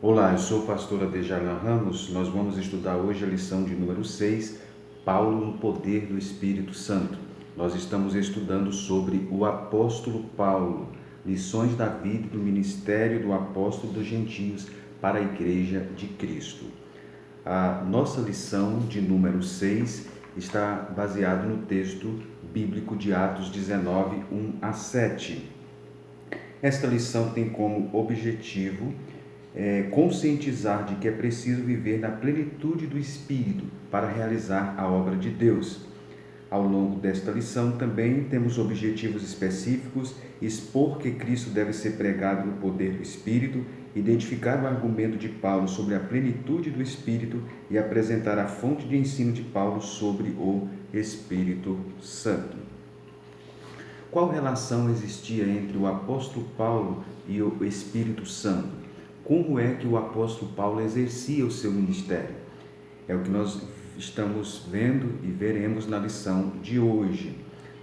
Olá, eu sou o pastor Adejalan Ramos. Nós vamos estudar hoje a lição de número 6, Paulo no poder do Espírito Santo. Nós estamos estudando sobre o apóstolo Paulo, lições da vida e do ministério do apóstolo dos gentios para a igreja de Cristo. A nossa lição de número 6 está baseada no texto bíblico de Atos 19, 1 a 7. Esta lição tem como objetivo conscientizar de que é preciso viver na plenitude do Espírito para realizar a obra de Deus. Ao longo desta lição também temos objetivos específicos: expor que Cristo deve ser pregado no poder do Espírito, identificar o argumento de Paulo sobre a plenitude do Espírito e apresentar a fonte de ensino de Paulo sobre o Espírito Santo. Qual relação existia entre o apóstolo Paulo e o Espírito Santo? Como é que o apóstolo Paulo exercia o seu ministério? É o que nós estamos vendo e veremos na lição de hoje.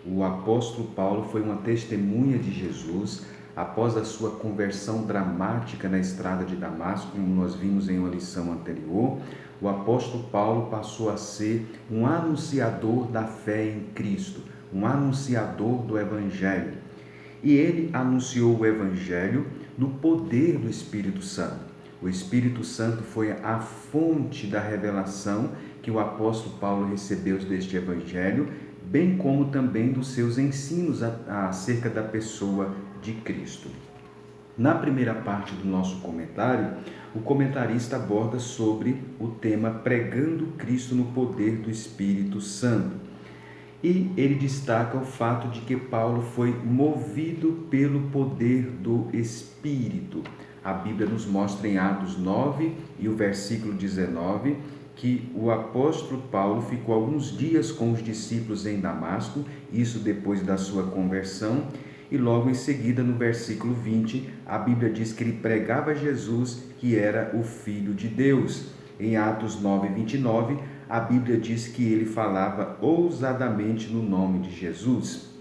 O apóstolo Paulo foi uma testemunha de Jesus após a sua conversão dramática na estrada de Damasco, como nós vimos em uma lição anterior. O apóstolo Paulo passou a ser um anunciador da fé em Cristo, um anunciador do Evangelho. E ele anunciou o Evangelho no poder do Espírito Santo. O Espírito Santo foi a fonte da revelação que o apóstolo Paulo recebeu deste Evangelho, bem como também dos seus ensinos acerca da pessoa de Cristo. Na primeira parte do nosso comentário, o comentarista aborda sobre o tema pregando Cristo no poder do Espírito Santo. E ele destaca o fato de que Paulo foi movido pelo poder do Espírito. A Bíblia nos mostra em Atos 9 e o versículo 19 que o apóstolo Paulo ficou alguns dias com os discípulos em Damasco, isso depois da sua conversão, e logo em seguida, no versículo 20, a Bíblia diz que ele pregava Jesus, que era o Filho de Deus. Em Atos 9, 29, a Bíblia diz que ele falava ousadamente no nome de Jesus.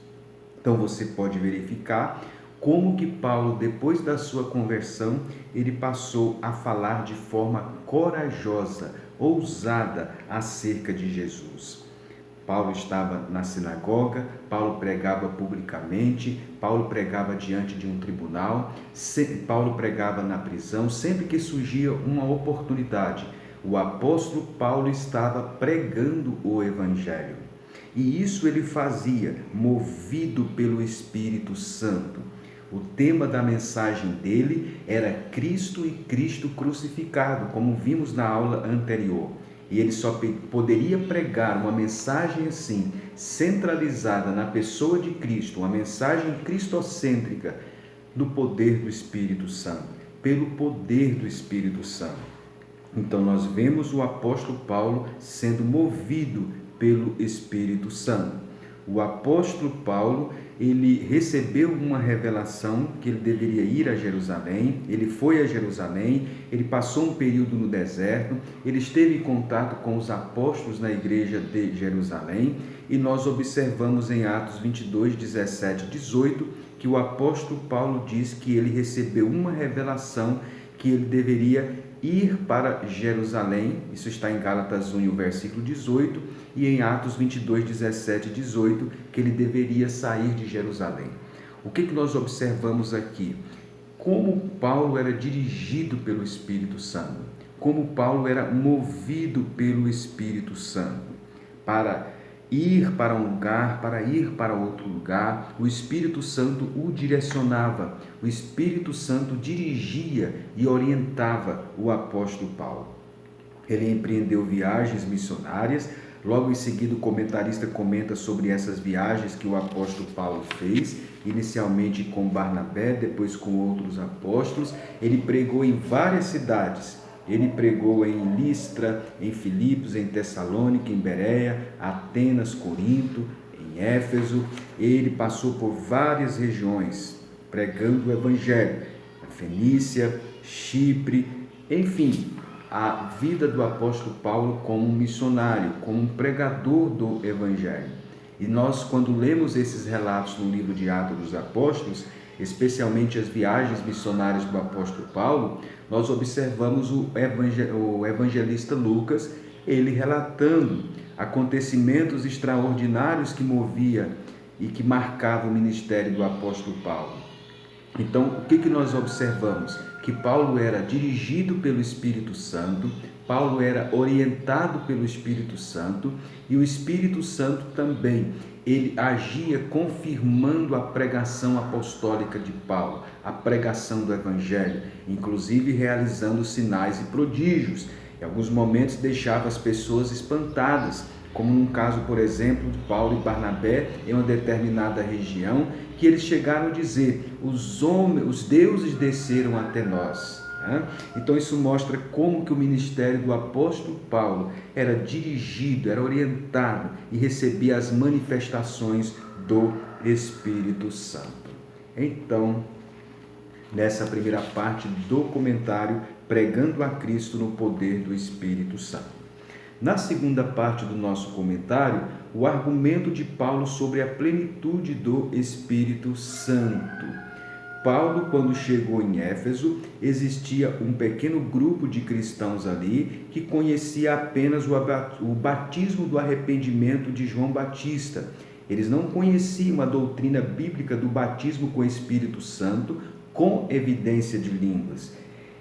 Então você pode verificar como que Paulo, depois da sua conversão, ele passou a falar de forma corajosa, ousada acerca de Jesus. Paulo estava na sinagoga, Paulo pregava publicamente, Paulo pregava diante de um tribunal, Paulo pregava na prisão, sempre que surgia uma oportunidade, o apóstolo Paulo estava pregando o Evangelho. E isso ele fazia movido pelo Espírito Santo. O tema da mensagem dele era Cristo e Cristo crucificado, como vimos na aula anterior. E ele só poderia pregar uma mensagem assim, centralizada na pessoa de Cristo, uma mensagem cristocêntrica, no poder do Espírito Santo, pelo poder do Espírito Santo. Então nós vemos o apóstolo Paulo sendo movido pelo Espírito Santo. O apóstolo Paulo, ele recebeu uma revelação que ele deveria ir a Jerusalém, ele foi a Jerusalém, ele passou um período no deserto, ele esteve em contato com os apóstolos na igreja de Jerusalém, e nós observamos em Atos 22, 17 e 18, que o apóstolo Paulo diz que ele recebeu uma revelação que ele deveria ir para Jerusalém, isso está em Gálatas 1, versículo 18, e em Atos 22, 17 e 18, que ele deveria sair de Jerusalém. O que nós observamos aqui? Como Paulo era dirigido pelo Espírito Santo, como Paulo era movido pelo Espírito Santo para ir para um lugar, para ir para outro lugar. O Espírito Santo o direcionava, o Espírito Santo dirigia e orientava o apóstolo Paulo. Ele empreendeu viagens missionárias. Logo em seguida, o comentarista comenta sobre essas viagens que o apóstolo Paulo fez, inicialmente com Barnabé, depois com outros apóstolos. Ele pregou em várias cidades. Ele pregou em Listra, em Filipos, em Tessalônica, em Bereia, Atenas, Corinto, em Éfeso. Ele passou por várias regiões, pregando o Evangelho, na Fenícia, Chipre, enfim, a vida do apóstolo Paulo como um missionário, como um pregador do Evangelho. E nós, quando lemos esses relatos no livro de Atos dos Apóstolos, especialmente as viagens missionárias do apóstolo Paulo, nós observamos o evangelista Lucas, ele relatando acontecimentos extraordinários que movia e que marcava o ministério do apóstolo Paulo. Então, o que nós observamos? Que Paulo era dirigido pelo Espírito Santo, Paulo era orientado pelo Espírito Santo, e o Espírito Santo também, ele agia confirmando a pregação apostólica de Paulo, a pregação do Evangelho, inclusive realizando sinais e prodígios. Em alguns momentos deixava as pessoas espantadas, como num caso, por exemplo, de Paulo e Barnabé em uma determinada região, que eles chegaram a dizer: os deuses desceram até nós. Então isso mostra como que o ministério do apóstolo Paulo era dirigido, era orientado e recebia as manifestações do Espírito Santo. Então, nessa primeira parte do comentário, pregando a Cristo no poder do Espírito Santo. Na segunda parte do nosso comentário, o argumento de Paulo sobre a plenitude do Espírito Santo. Paulo, quando chegou em Éfeso, existia um pequeno grupo de cristãos ali que conhecia apenas o batismo do arrependimento de João Batista. Eles não conheciam a doutrina bíblica do batismo com o Espírito Santo com evidência de línguas.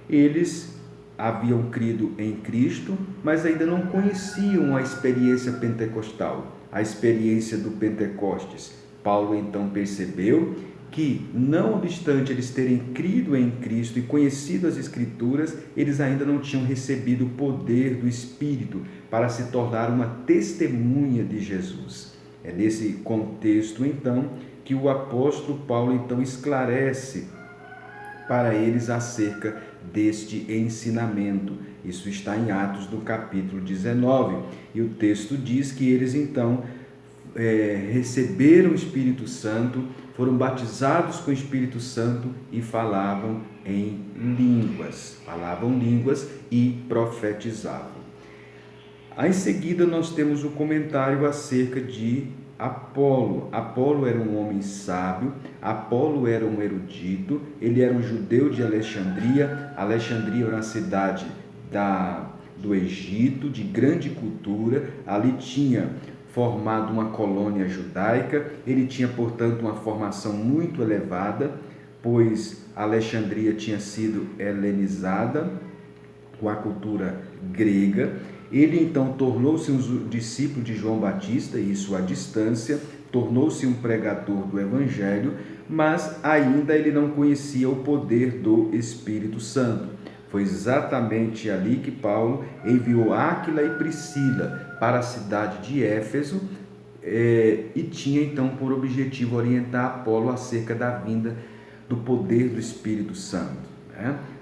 Eles haviam crido em Cristo, mas ainda não conheciam a experiência pentecostal, a experiência do Pentecostes. Paulo então percebeu que, não obstante eles terem crido em Cristo e conhecido as Escrituras, eles ainda não tinham recebido o poder do Espírito para se tornar uma testemunha de Jesus. É nesse contexto, então, que o apóstolo Paulo então esclarece para eles acerca deste ensinamento. Isso está em Atos do capítulo 19. E o texto diz que eles então receberam o Espírito Santo, foram batizados com o Espírito Santo e falavam em línguas. Falavam línguas e profetizavam. Aí, em seguida, nós temos o comentário acerca de Apolo. Apolo era um homem sábio, Apolo era um erudito, ele era um judeu de Alexandria. Alexandria era uma cidade do Egito, de grande cultura. Ali tinha formado uma colônia judaica, ele tinha, portanto, uma formação muito elevada, pois Alexandria tinha sido helenizada com a cultura grega. Ele então tornou-se um discípulo de João Batista, isso à distância, tornou-se um pregador do Evangelho, mas ainda ele não conhecia o poder do Espírito Santo. Foi exatamente ali que Paulo enviou Áquila e Priscila para a cidade de Éfeso e tinha então por objetivo orientar Apolo acerca da vinda do poder do Espírito Santo.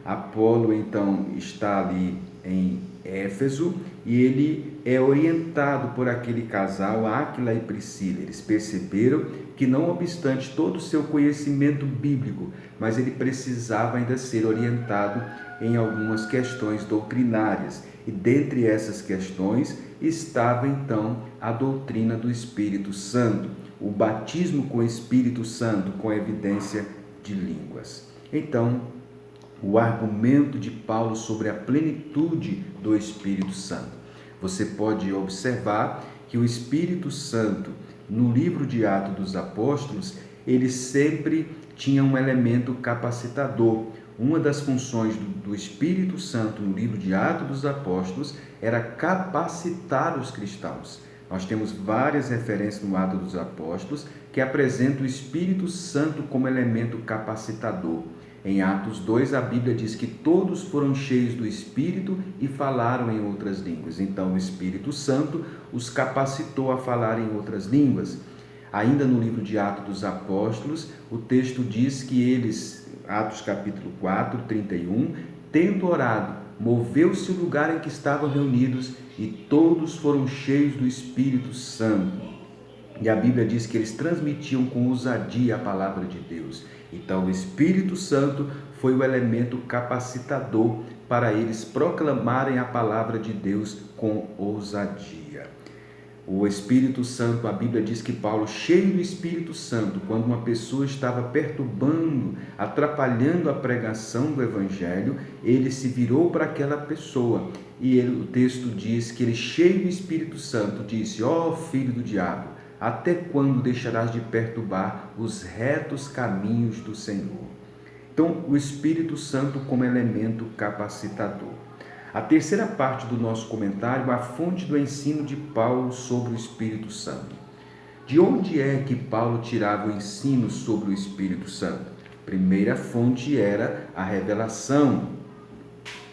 Apolo então está ali em Éfeso e ele é orientado por aquele casal, Áquila e Priscila. Eles perceberam que, não obstante todo o seu conhecimento bíblico, mas ele precisava ainda ser orientado em algumas questões doutrinárias. E dentre essas questões estava então a doutrina do Espírito Santo, o batismo com o Espírito Santo com evidência de línguas. Então, o argumento de Paulo sobre a plenitude do Espírito Santo. Você pode observar que o Espírito Santo, no livro de Atos dos Apóstolos, ele sempre tinha um elemento capacitador. Uma das funções do Espírito Santo no livro de Atos dos Apóstolos era capacitar os cristãos. Nós temos várias referências no Atos dos Apóstolos que apresentam o Espírito Santo como elemento capacitador. Em Atos 2, a Bíblia diz que todos foram cheios do Espírito e falaram em outras línguas. Então, o Espírito Santo os capacitou a falar em outras línguas. Ainda no livro de Atos dos Apóstolos, o texto diz que eles, Atos capítulo 4, 31, tendo orado, moveu-se o lugar em que estavam reunidos e todos foram cheios do Espírito Santo. E a Bíblia diz que eles transmitiam com ousadia a palavra de Deus. Então, o Espírito Santo foi o elemento capacitador para eles proclamarem a palavra de Deus com ousadia. O Espírito Santo, a Bíblia diz que Paulo, cheio do Espírito Santo, quando uma pessoa estava perturbando, atrapalhando a pregação do Evangelho, ele se virou para aquela pessoa e o texto diz que ele, cheio do Espírito Santo, disse: ó filho do diabo, até quando deixarás de perturbar os retos caminhos do Senhor? Então, o Espírito Santo como elemento capacitador. A terceira parte do nosso comentário, a fonte do ensino de Paulo sobre o Espírito Santo. De onde é que Paulo tirava o ensino sobre o Espírito Santo? Primeira fonte era a revelação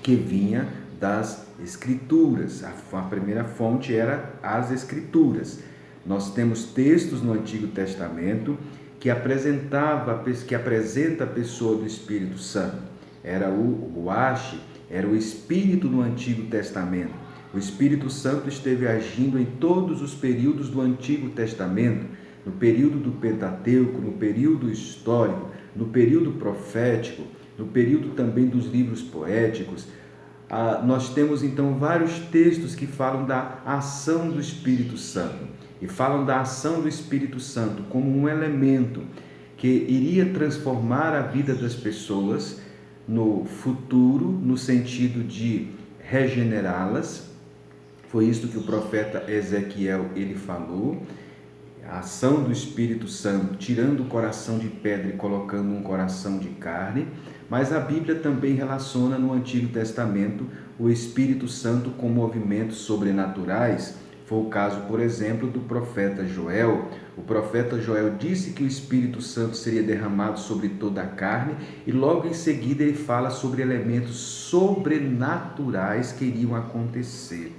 que vinha das Escrituras. A primeira fonte era as Escrituras. Nós temos textos no Antigo Testamento que apresenta a pessoa do Espírito Santo. Era o Ruach, era o Espírito no Antigo Testamento. O Espírito Santo esteve agindo em todos os períodos do Antigo Testamento, no período do Pentateuco, no período histórico, no período profético, no período também dos livros poéticos. Nós temos então vários textos que falam da ação do Espírito Santo e falam da ação do Espírito Santo como um elemento que iria transformar a vida das pessoas no futuro, no sentido de regenerá-las. Foi isso que o profeta Ezequiel ele falou, a ação do Espírito Santo, tirando o coração de pedra e colocando um coração de carne. Mas a Bíblia também relaciona no Antigo Testamento o Espírito Santo com movimentos sobrenaturais. Foi o caso, por exemplo, do profeta Joel. O profeta Joel disse que o Espírito Santo seria derramado sobre toda a carne e logo em seguida ele fala sobre elementos sobrenaturais que iriam acontecer.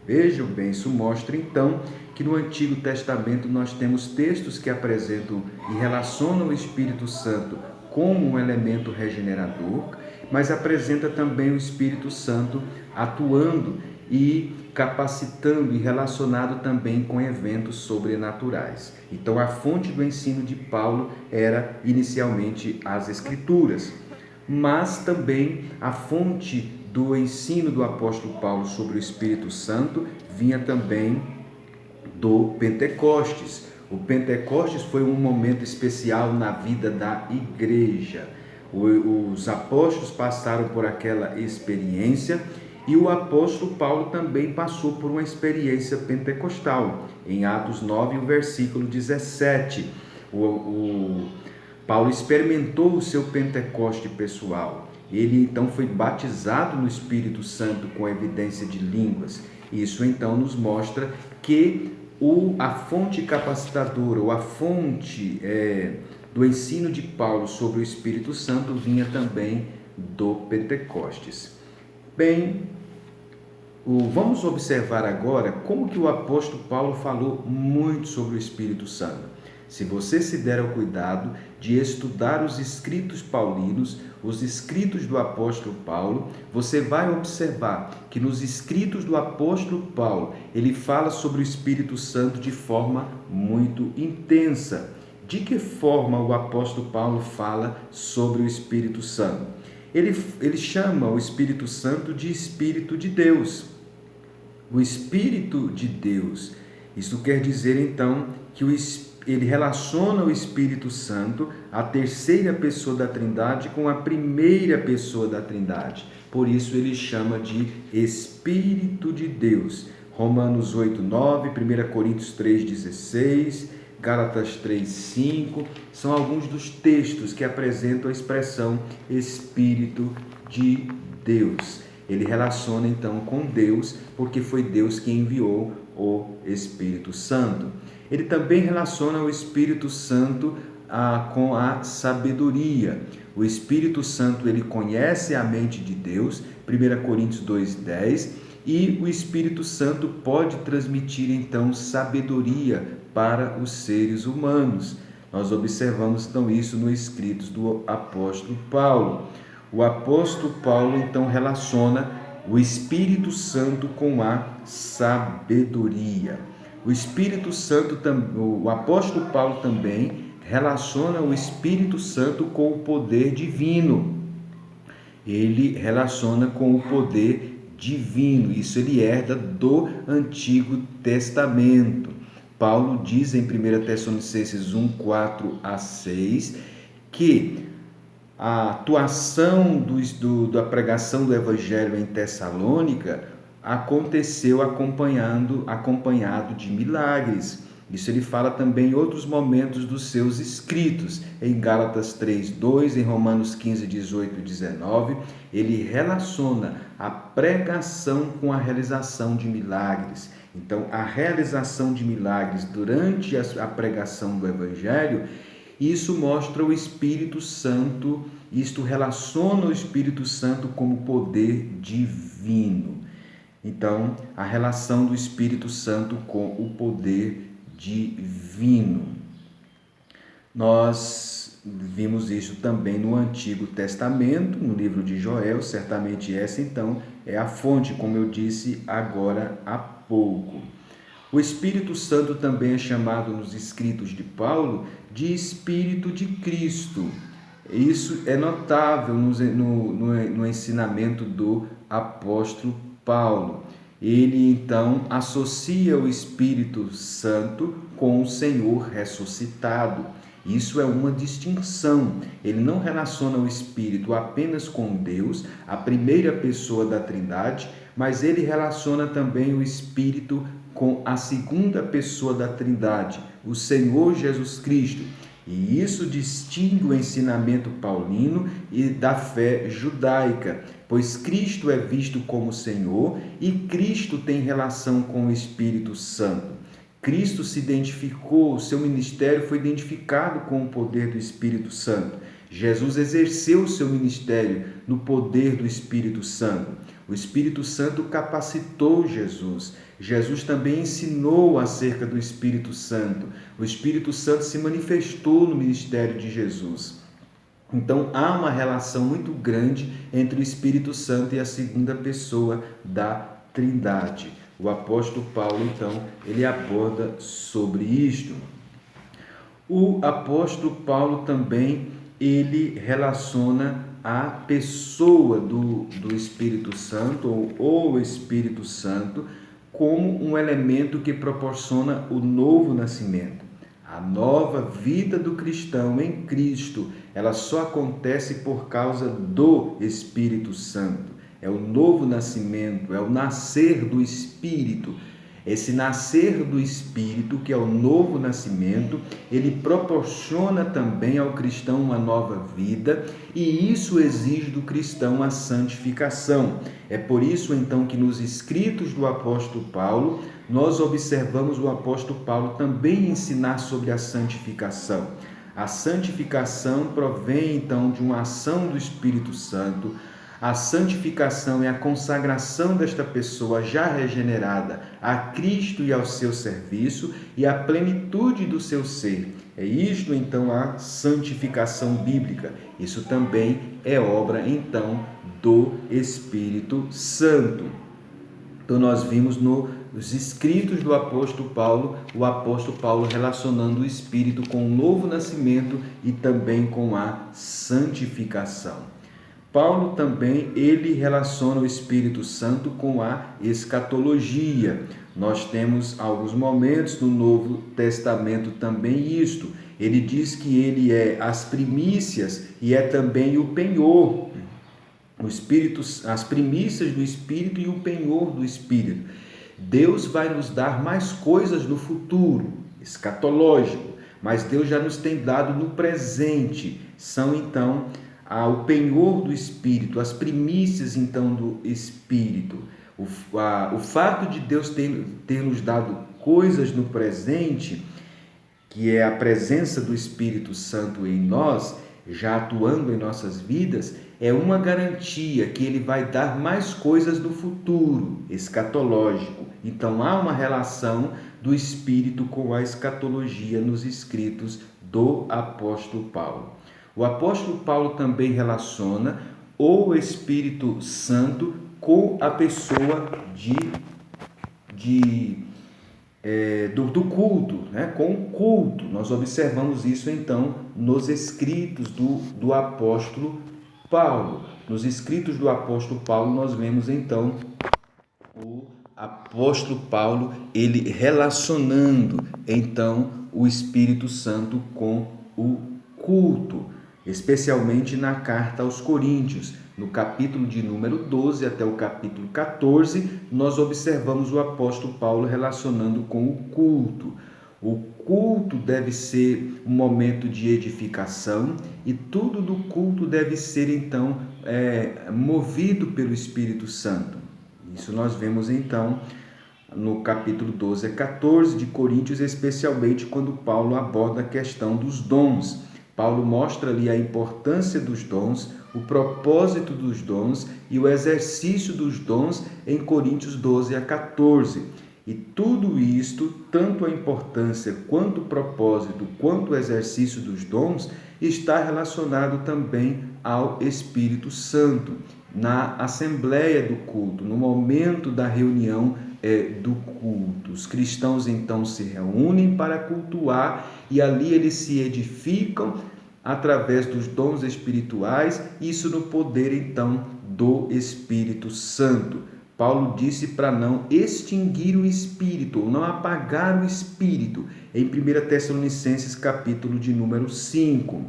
Vejam bem, isso mostra então que no Antigo Testamento nós temos textos que apresentam e relacionam o Espírito Santo como um elemento regenerador, mas apresenta também o Espírito Santo atuando e capacitando e relacionado também com eventos sobrenaturais. Então, a fonte do ensino de Paulo era inicialmente as Escrituras, mas também a fonte do ensino do apóstolo Paulo sobre o Espírito Santo vinha também do Pentecostes. O Pentecostes foi um momento especial na vida da igreja. Os apóstolos passaram por aquela experiência e o apóstolo Paulo também passou por uma experiência pentecostal. Em Atos 9, o versículo 17, Paulo experimentou o seu Pentecoste pessoal. Ele então foi batizado no Espírito Santo com evidência de línguas. Isso então nos mostra que a fonte capacitadora, ou a fonte do ensino de Paulo sobre o Espírito Santo vinha também do Pentecostes. Bem, vamos observar agora como que o apóstolo Paulo falou muito sobre o Espírito Santo. Se você se der ao cuidado de estudar os escritos paulinos, os escritos do apóstolo Paulo, você vai observar que nos escritos do apóstolo Paulo, ele fala sobre o Espírito Santo de forma muito intensa. De que forma o apóstolo Paulo fala sobre o Espírito Santo? Ele chama o Espírito Santo de Espírito de Deus. O Espírito de Deus. Isso quer dizer então que ele relaciona o Espírito Santo, a terceira pessoa da Trindade, com a primeira pessoa da Trindade. Por isso ele chama de Espírito de Deus. Romanos 8, 9, 1 Coríntios 3, 16, Gálatas 3, 5, são alguns dos textos que apresentam a expressão Espírito de Deus. Ele relaciona então com Deus, porque foi Deus que enviou o Espírito Santo. Ele também relaciona o Espírito Santo com a sabedoria. O Espírito Santo, ele conhece a mente de Deus, 1 Coríntios 2:10, e o Espírito Santo pode transmitir então sabedoria para os seres humanos. Nós observamos então isso nos escritos do apóstolo Paulo. O apóstolo Paulo então relaciona o Espírito Santo com a sabedoria. O Espírito Santo, o apóstolo Paulo também relaciona o Espírito Santo com o poder divino. Ele relaciona com o poder divino. Isso ele herda do Antigo Testamento. Paulo diz em 1 Tessalonicenses 1, 4 a 6, que a atuação da pregação do Evangelho em Tessalônica aconteceu acompanhado de milagres. Isso ele fala também em outros momentos dos seus escritos. Em Gálatas 3, 2, em Romanos 15, 18 e 19, ele relaciona a pregação com a realização de milagres. Então, a realização de milagres durante a pregação do Evangelho, isso mostra o Espírito Santo, isto relaciona o Espírito Santo como poder divino. Então, a relação do Espírito Santo com o poder divino. Nós vimos isso também no Antigo Testamento, no livro de Joel. Certamente essa, então, é a fonte, como eu disse agora há pouco. O Espírito Santo também é chamado nos escritos de Paulo de Espírito de Cristo. Isso é notável no ensinamento do apóstolo Paulo. Ele, então, associa o Espírito Santo com o Senhor ressuscitado. Isso é uma distinção. Ele não relaciona o Espírito apenas com Deus, a primeira pessoa da Trindade, mas ele relaciona também o Espírito com a segunda pessoa da Trindade, o Senhor Jesus Cristo. E isso distingue o ensinamento paulino e da fé judaica, pois Cristo é visto como Senhor e Cristo tem relação com o Espírito Santo. Cristo se identificou, o seu ministério foi identificado com o poder do Espírito Santo. Jesus exerceu o seu ministério no poder do Espírito Santo. O Espírito Santo capacitou Jesus. Jesus também ensinou acerca do Espírito Santo. O Espírito Santo se manifestou no ministério de Jesus. Então, há uma relação muito grande entre o Espírito Santo e a segunda pessoa da Trindade. O apóstolo Paulo, então, ele aborda sobre isto. O apóstolo Paulo também, ele relaciona a pessoa do Espírito Santo, ou o Espírito Santo, como um elemento que proporciona o novo nascimento. A nova vida do cristão em Cristo, ela só acontece por causa do Espírito Santo. É o novo nascimento, é o nascer do Espírito. Esse nascer do Espírito, que é o novo nascimento, ele proporciona também ao cristão uma nova vida, e isso exige do cristão a santificação. É por isso, então, que nos escritos do apóstolo Paulo, nós observamos o apóstolo Paulo também ensinar sobre a santificação. A santificação provém, então, de uma ação do Espírito Santo. A santificação é a consagração desta pessoa já regenerada a Cristo e ao seu serviço e a plenitude do seu ser. É isto, então, a santificação bíblica. Isso também é obra, então, do Espírito Santo. Então, nós vimos nos escritos do apóstolo Paulo, o apóstolo Paulo relacionando o Espírito com o novo nascimento e também com a santificação. Paulo também, ele relaciona o Espírito Santo com a escatologia. Nós temos alguns momentos no Novo Testamento também isto. Ele diz que ele é as primícias e é também o penhor. O Espírito, as primícias do Espírito e o penhor do Espírito. Deus vai nos dar mais coisas no futuro, escatológico, mas Deus já nos tem dado no presente. São, então, o penhor do Espírito, as primícias, então, do Espírito. O fato de Deus ter nos dado coisas no presente, que é a presença do Espírito Santo em nós, já atuando em nossas vidas, é uma garantia que Ele vai dar mais coisas no futuro, escatológico. Então, há uma relação do Espírito com a escatologia nos escritos do apóstolo Paulo. O apóstolo Paulo também relaciona o Espírito Santo com a pessoa do culto, né? Com o culto. Nós observamos isso, então, nos escritos do apóstolo Paulo. Nos escritos do apóstolo Paulo, nós vemos, então, o apóstolo Paulo, ele relacionando então o Espírito Santo com o culto, especialmente na carta aos Coríntios. No capítulo de número 12 até o capítulo 14, nós observamos o apóstolo Paulo relacionando com o culto. O culto deve ser um momento de edificação e tudo do culto deve ser então movido pelo Espírito Santo. Isso nós vemos então no capítulo 12 a 14 de Coríntios, especialmente quando Paulo aborda a questão dos dons. Paulo mostra ali a importância dos dons, o propósito dos dons e o exercício dos dons em Coríntios 12 a 14. E tudo isto, tanto a importância quanto o propósito, quanto o exercício dos dons, está relacionado também ao Espírito Santo, na assembleia do culto, no momento da reunião do culto. Os cristãos então se reúnem para cultuar e ali eles se edificam através dos dons espirituais, isso no poder então do Espírito Santo. Paulo disse para não extinguir o Espírito, ou não apagar o Espírito, em 1 Tessalonicenses capítulo de número 5.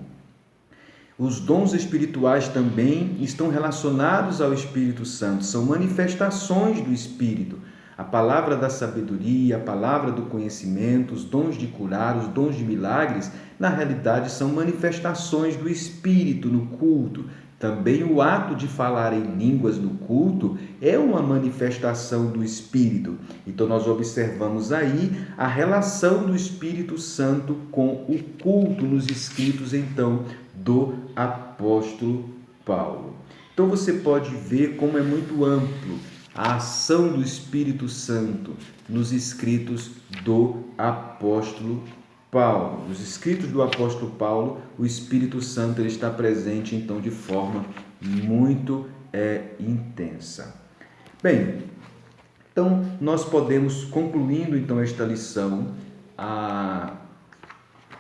Os dons espirituais também estão relacionados ao Espírito Santo, são manifestações do Espírito. A palavra da sabedoria, a palavra do conhecimento, os dons de curar, os dons de milagres, na realidade são manifestações do Espírito no culto. Também o ato de falar em línguas no culto é uma manifestação do Espírito. Então nós observamos aí a relação do Espírito Santo com o culto nos escritos então do apóstolo Paulo. Então você pode ver como é muito amplo a ação do Espírito Santo nos escritos do apóstolo Paulo. Nos escritos do apóstolo Paulo, o Espírito Santo ele está presente então de forma muito intensa. Bem, então nós podemos, concluindo então esta lição,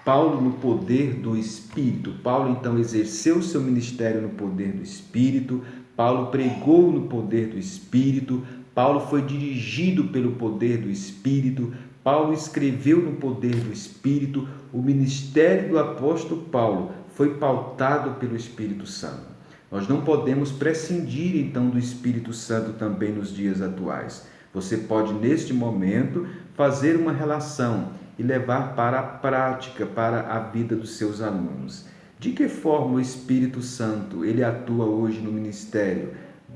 Paulo no poder do Espírito. Paulo então exerceu seu ministério no poder do Espírito. Paulo pregou no poder do Espírito. Paulo foi dirigido pelo poder do Espírito. Paulo escreveu no poder do Espírito. O ministério do apóstolo Paulo foi pautado pelo Espírito Santo. Nós não podemos prescindir então do Espírito Santo também nos dias atuais. Você pode neste momento fazer uma relação e levar para a prática, para a vida dos seus alunos. De que forma o Espírito Santo ele atua hoje no ministério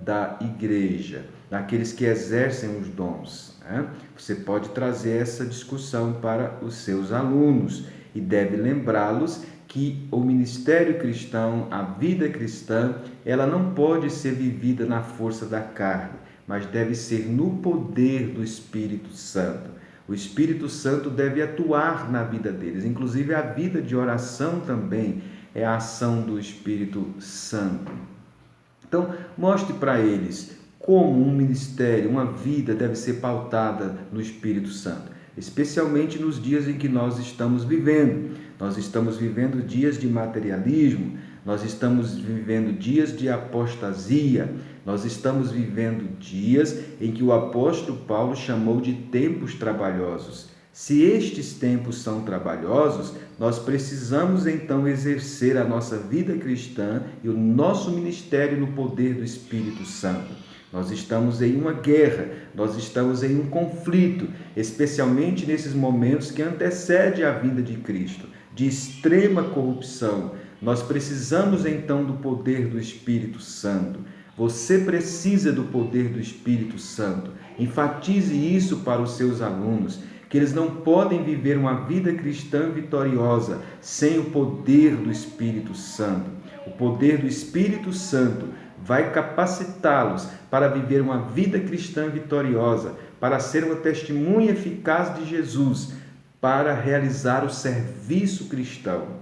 da igreja, daqueles que exercem os dons? Você pode trazer essa discussão para os seus alunos e deve lembrá-los que o ministério cristão, a vida cristã, ela não pode ser vivida na força da carne, mas deve ser no poder do Espírito Santo. O Espírito Santo deve atuar na vida deles, inclusive a vida de oração também é a ação do Espírito Santo. Então, mostre para eles como um ministério, uma vida deve ser pautada no Espírito Santo, especialmente nos dias em que nós estamos vivendo. Nós estamos vivendo dias de materialismo, nós estamos vivendo dias de apostasia, nós estamos vivendo dias em que o apóstolo Paulo chamou de tempos trabalhosos. Se estes tempos são trabalhosos, nós precisamos então exercer a nossa vida cristã e o nosso ministério no poder do Espírito Santo. Nós estamos em uma guerra, nós estamos em um conflito, especialmente nesses momentos que antecedem a vinda de Cristo, de extrema corrupção. Nós precisamos então do poder do Espírito Santo. Você precisa do poder do Espírito Santo. Enfatize isso para os seus alunos, que eles não podem viver uma vida cristã vitoriosa sem o poder do Espírito Santo. O poder do Espírito Santo vai capacitá-los para viver uma vida cristã vitoriosa, para ser uma testemunha eficaz de Jesus, para realizar o serviço cristão.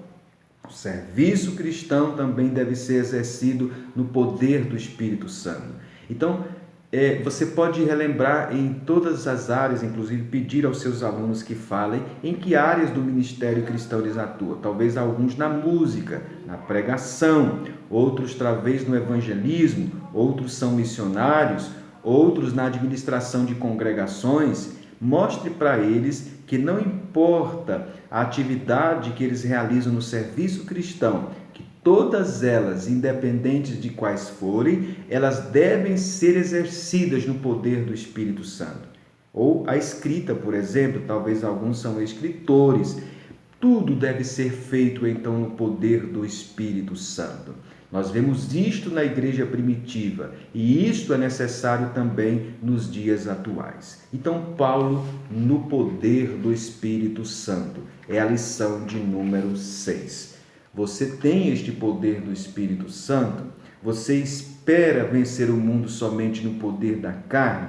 O serviço cristão também deve ser exercido no poder do Espírito Santo. Então, você pode relembrar em todas as áreas, inclusive pedir aos seus alunos que falem em que áreas do ministério cristão eles atuam. Talvez alguns na música, na pregação, outros talvez no evangelismo, outros são missionários, outros na administração de congregações, mostre para eles que não importa a atividade que eles realizam no serviço cristão, que todas elas, independentes de quais forem, elas devem ser exercidas no poder do Espírito Santo. Ou a escrita, por exemplo, talvez alguns são escritores. Tudo deve ser feito, então, no poder do Espírito Santo. Nós vemos isto na igreja primitiva e isto é necessário também nos dias atuais. Então, Paulo, no poder do Espírito Santo, é a lição de número 6. Você tem este poder do Espírito Santo? Você espera vencer o mundo somente no poder da carne,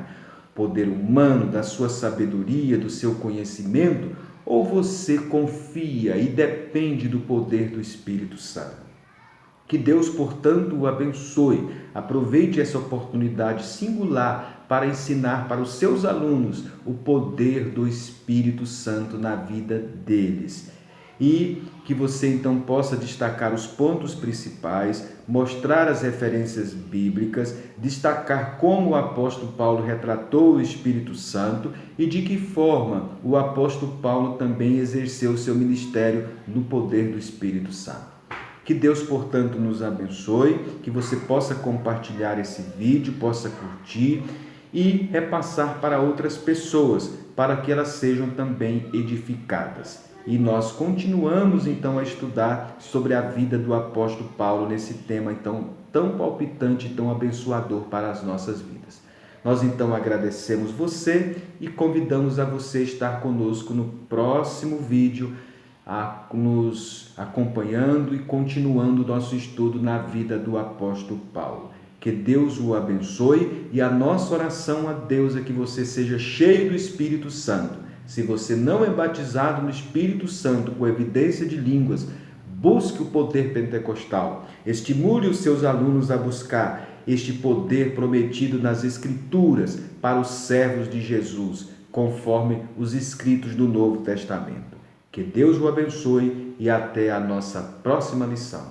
poder humano, da sua sabedoria, do seu conhecimento? Ou você confia e depende do poder do Espírito Santo? Que Deus, portanto, o abençoe. Aproveite essa oportunidade singular para ensinar para os seus alunos o poder do Espírito Santo na vida deles. E que você então possa destacar os pontos principais, mostrar as referências bíblicas, destacar como o apóstolo Paulo retratou o Espírito Santo e de que forma o apóstolo Paulo também exerceu o seu ministério no poder do Espírito Santo. Que Deus, portanto, nos abençoe, que você possa compartilhar esse vídeo, possa curtir e repassar para outras pessoas, para que elas sejam também edificadas. E nós continuamos, então, a estudar sobre a vida do apóstolo Paulo nesse tema, então, tão palpitante e tão abençoador para as nossas vidas. Nós, então, agradecemos você e convidamos a você estar conosco no próximo vídeo, nos acompanhando e continuando o nosso estudo na vida do apóstolo Paulo. Que Deus o abençoe e a nossa oração a Deus é que você seja cheio do Espírito Santo. Se você não é batizado no Espírito Santo com evidência de línguas, busque o poder pentecostal. Estimule os seus alunos a buscar este poder prometido nas Escrituras para os servos de Jesus, conforme os escritos do Novo Testamento. Que Deus o abençoe e até a nossa próxima lição.